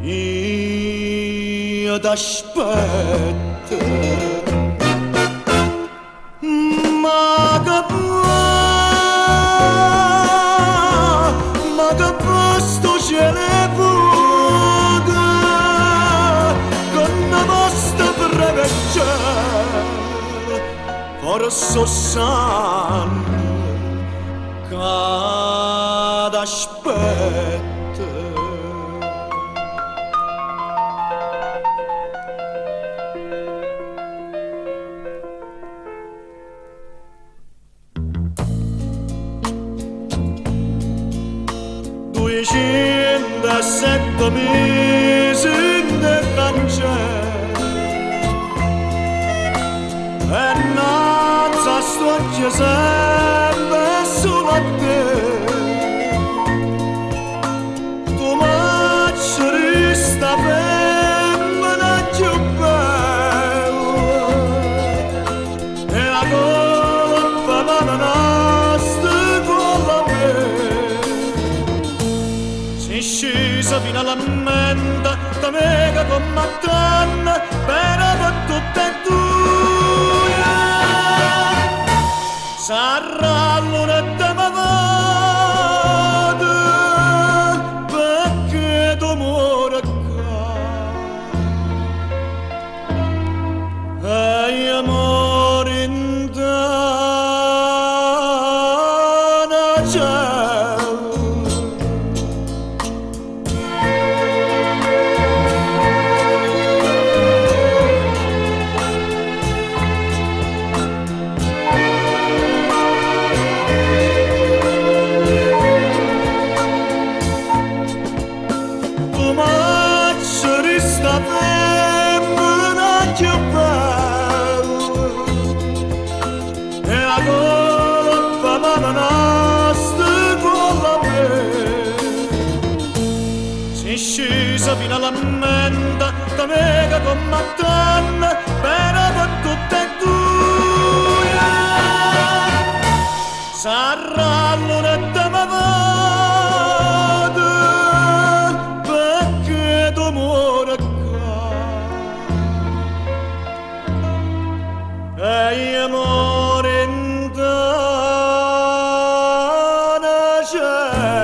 io t'aspetto, ma che posto ce ne vuole, con una vostra preveggere, forse sanno che t'aspetto. Duecentosette mesi nel cancello e nanza sto sempre solo a te. Tu maceri sta femmina più bella e la colpa va da nostra con la me. Scesa fino alla mente, da mega combattente, per tutte e due. Sarà l'una te mi vado, perché tu muori qua. E io muori in dana cielo. Scesa fino alla mente, da mega combattente, per tutte e due. Sarà l'una te mi vado, perché tu muori qua. E io muori in dana cielo.